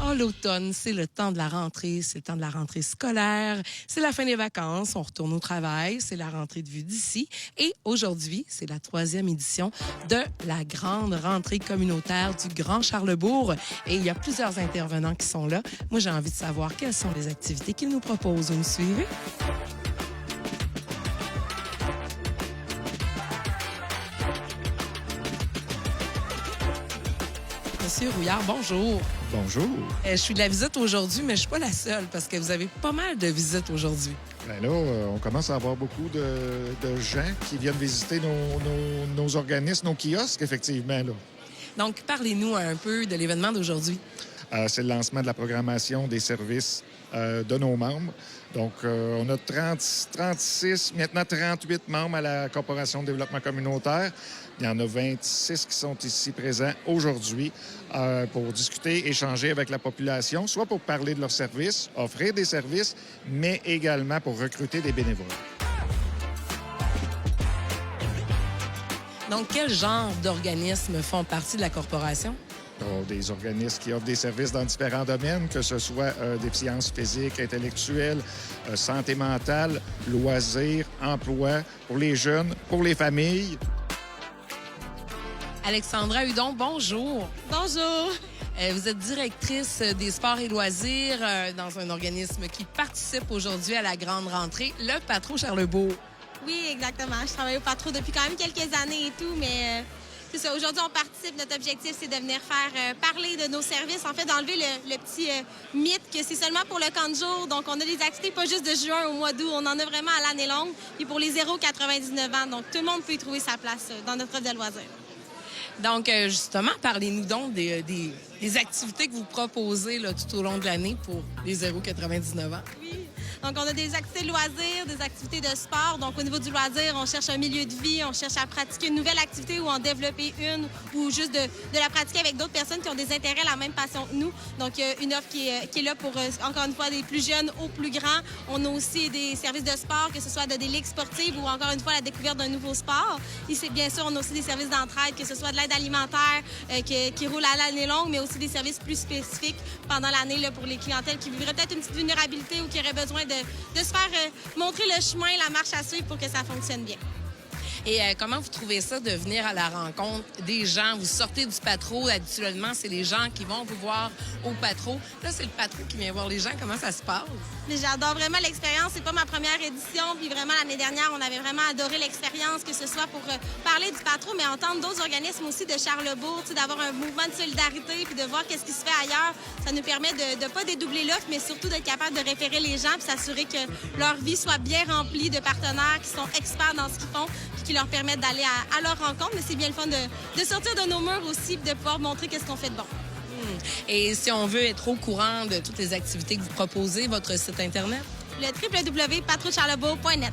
Oh, l'automne, c'est le temps de la rentrée, c'est le temps de la rentrée scolaire, c'est la fin des vacances, on retourne au travail, c'est la rentrée de vue d'ici. Et aujourd'hui, c'est la 3e édition de la grande rentrée communautaire du Grand Charlesbourg. Et il y a plusieurs intervenants qui sont là. Moi, j'ai envie de savoir quelles sont les activités qu'ils nous proposent. Vous me suivez? Monsieur Rouillard, bonjour. Bonjour. Je suis de la visite aujourd'hui, mais je suis pas la seule parce que vous avez pas mal de visites aujourd'hui. Bien là, on commence à avoir beaucoup de gens qui viennent visiter nos organismes, nos kiosques, effectivement. Là. Donc, parlez-nous un peu de l'événement d'aujourd'hui. C'est le lancement de la programmation des services de nos membres. Donc, on a 36, maintenant 38 membres à la Corporation de développement communautaire. Il y en a 26 qui sont ici présents aujourd'hui pour discuter, échanger avec la population, soit pour parler de leurs services, offrir des services, mais également pour recruter des bénévoles. Donc, quel genre d'organismes font partie de la corporation? Des organismes qui offrent des services dans différents domaines, que ce soit déficience physique, intellectuelle, santé mentale, loisirs, emploi, pour les jeunes, pour les familles. Alexandra Hudon, bonjour. Bonjour. Vous êtes directrice des sports et loisirs dans un organisme qui participe aujourd'hui à la grande rentrée, le Patro Charlesbourg. Oui, exactement. Je travaille au Patro depuis quand même quelques années et tout, mais c'est ça. Aujourd'hui, on participe. Notre objectif, c'est de venir faire parler de nos services. En fait, d'enlever le petit mythe que c'est seulement pour le camp de jour. Donc, on a des activités pas juste de juin au mois d'août. On en a vraiment à l'année longue. Puis pour les 0-99 ans. Donc, tout le monde peut y trouver sa place dans notre offre de loisirs. Donc, justement, parlez-nous donc des activités que vous proposez là, tout au long de l'année pour les 0-99 ans. Oui. Donc, on a des activités de loisirs, des activités de sport. Donc, au niveau du loisir, on cherche un milieu de vie, on cherche à pratiquer une nouvelle activité ou en développer une ou juste de la pratiquer avec d'autres personnes qui ont des intérêts, la même passion que nous. Donc, il y a une offre qui est là pour, encore une fois, des plus jeunes aux plus grands. On a aussi des services de sport, que ce soit des ligues sportives ou encore une fois la découverte d'un nouveau sport. Ici, bien sûr, on a aussi des services d'entraide, que ce soit de l'aide alimentaire qui roule à l'année longue, mais aussi des services plus spécifiques pendant l'année là, pour les clientèles qui vivraient peut-être une petite vulnérabilité ou qui auraient besoin de se faire montrer le chemin, la marche à suivre pour que ça fonctionne bien. Et comment vous trouvez ça de venir à la rencontre des gens? Vous sortez du Patro, habituellement, c'est les gens qui vont vous voir au Patro. Là, c'est le Patro qui vient voir les gens. Comment ça se passe? Mais j'adore vraiment l'expérience. C'est pas ma première édition. Puis vraiment, l'année dernière, on avait vraiment adoré l'expérience, que ce soit pour parler du Patro, mais entendre d'autres organismes aussi de Charlesbourg, d'avoir un mouvement de solidarité puis de voir qu'est-ce qui se fait ailleurs. Ça nous permet de ne pas dédoubler l'offre, mais surtout d'être capable de référer les gens puis s'assurer que leur vie soit bien remplie de partenaires qui sont experts dans ce qu'ils font puis qui leur permettent d'aller à leur rencontre. Mais c'est bien le fun de sortir de nos murs aussi puis de pouvoir montrer qu'est-ce qu'on fait de bon. Et si on veut être au courant de toutes les activités que vous proposez, votre site Internet? Le www.patrocharlesbourg.net.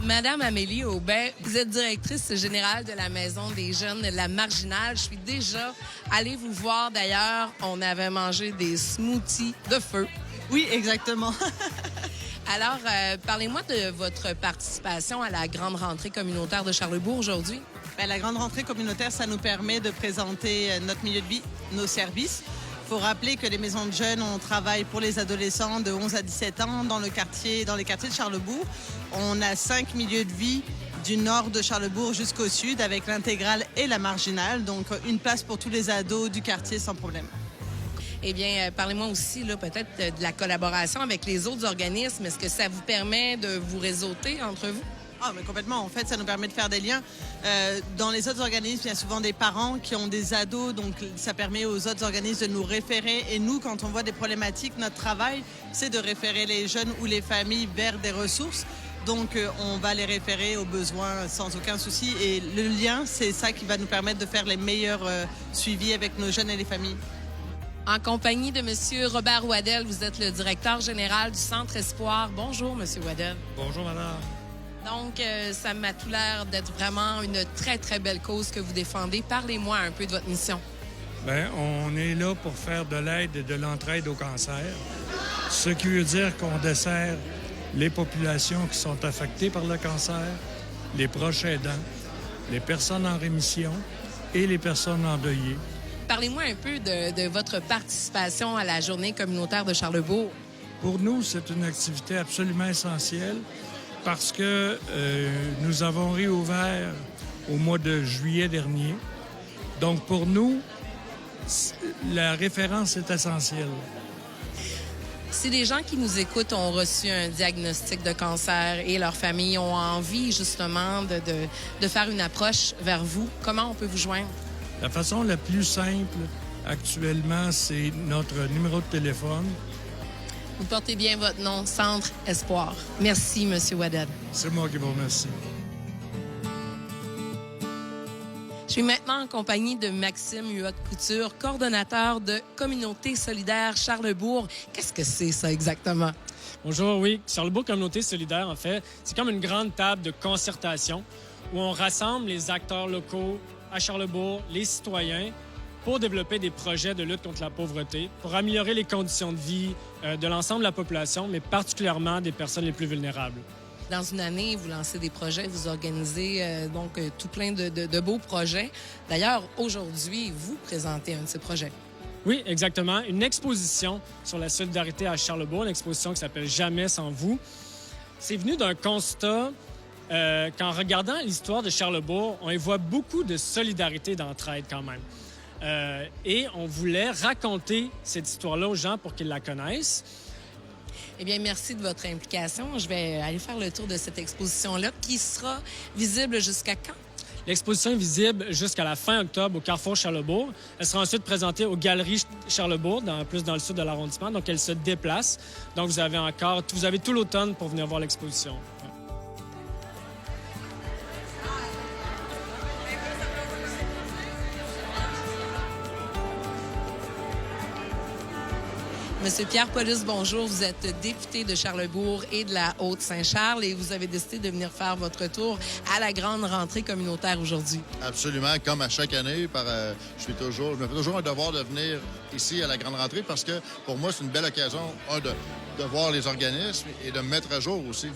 Madame Amélie Aubin, vous êtes directrice générale de la Maison des jeunes La Marginale. Je suis déjà allée vous voir d'ailleurs. On avait mangé des smoothies de feu. Oui, exactement. Alors, parlez-moi de votre participation à la grande rentrée communautaire de Charlesbourg aujourd'hui. Bien, la grande rentrée communautaire, ça nous permet de présenter notre milieu de vie, nos services. Il faut rappeler que les maisons de jeunes, on travaille pour les adolescents de 11 à 17 ans dans les quartiers de Charlesbourg. On a 5 milieux de vie du nord de Charlesbourg jusqu'au sud avec l'intégrale et la marginale. Donc, une place pour tous les ados du quartier sans problème. Eh bien, parlez-moi aussi là, peut-être de la collaboration avec les autres organismes. Est-ce que ça vous permet de vous réseauter entre vous? Ah, mais complètement. En fait, ça nous permet de faire des liens. Dans les autres organismes, il y a souvent des parents qui ont des ados, donc ça permet aux autres organismes de nous référer. Et nous, quand on voit des problématiques, notre travail, c'est de référer les jeunes ou les familles vers des ressources. Donc, on va les référer aux besoins sans aucun souci. Et le lien, c'est ça qui va nous permettre de faire les meilleurs suivis avec nos jeunes et les familles. En compagnie de M. Robert Waddell, vous êtes le directeur général du Centre Espoir. Bonjour, M. Waddell. Bonjour, madame. Donc, ça m'a tout l'air d'être vraiment une très, très belle cause que vous défendez. Parlez-moi un peu de votre mission. Bien, on est là pour faire de l'aide et de l'entraide au cancer, ce qui veut dire qu'on dessert les populations qui sont affectées par le cancer, les proches aidants, les personnes en rémission et les personnes endeuillées Parlez-moi un peu de votre participation à la journée communautaire de Charlesbourg. Pour nous, c'est une activité absolument essentielle parce que nous avons réouvert au mois de juillet dernier. Donc, pour nous, la référence est essentielle. Si les gens qui nous écoutent ont reçu un diagnostic de cancer et leurs familles ont envie justement de faire une approche vers vous, comment on peut vous joindre? La façon la plus simple actuellement, c'est notre numéro de téléphone. Vous portez bien votre nom, Centre Espoir. Merci, M. Ouaddad. C'est moi qui vous remercie. Je suis maintenant en compagnie de Maxime Huot-Couture, coordonnateur de Communauté solidaire Charlesbourg. Qu'est-ce que c'est ça exactement? Bonjour, oui. Charlesbourg Communauté solidaire, en fait, c'est comme une grande table de concertation où on rassemble les acteurs locaux à Charlesbourg, les citoyens, pour développer des projets de lutte contre la pauvreté, pour améliorer les conditions de vie de l'ensemble de la population, mais particulièrement des personnes les plus vulnérables. Dans une année, vous lancez des projets, vous organisez tout plein de beaux projets. D'ailleurs, aujourd'hui, vous présentez un de ces projets. Oui, exactement. Une exposition sur la solidarité à Charlesbourg, une exposition qui s'appelle « Jamais sans vous ». C'est venu d'un constat qu'en regardant l'histoire de Charlesbourg, on y voit beaucoup de solidarité d'entraide quand même. Et on voulait raconter cette histoire-là aux gens pour qu'ils la connaissent. Eh bien, merci de votre implication. Je vais aller faire le tour de cette exposition-là qui sera visible jusqu'à quand? L'exposition est visible jusqu'à la fin octobre au Carrefour Charlesbourg. Elle sera ensuite présentée aux Galeries Charlesbourg, plus dans le sud de l'arrondissement. Donc, elle se déplace. Donc, vous avez tout l'automne pour venir voir l'exposition. Monsieur Pierre Paulus, bonjour. Vous êtes député de Charlesbourg et de la Haute-Saint-Charles et vous avez décidé de venir faire votre tour à la grande rentrée communautaire aujourd'hui. Absolument. Comme à chaque année, je me fais toujours un devoir de venir ici à la grande rentrée parce que pour moi, c'est une belle occasion, de voir les organismes et de me mettre à jour aussi.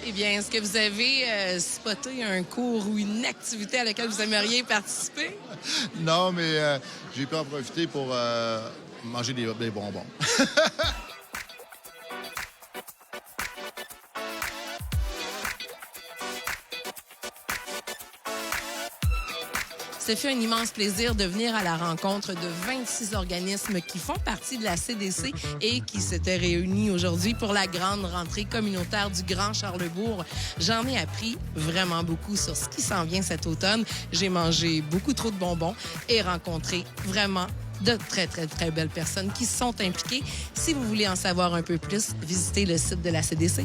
Eh bien, est-ce que vous avez spoté un cours ou une activité à laquelle vous aimeriez participer? Non, mais j'ai pu en profiter pour manger des bonbons. Ce fut un immense plaisir de venir à la rencontre de 26 organismes qui font partie de la CDC et qui s'étaient réunis aujourd'hui pour la grande rentrée communautaire du Grand Charlesbourg. J'en ai appris vraiment beaucoup sur ce qui s'en vient cet automne. J'ai mangé beaucoup trop de bonbons et rencontré vraiment de très, très, très belles personnes qui sont impliquées. Si vous voulez en savoir un peu plus, visitez le site de la CDC.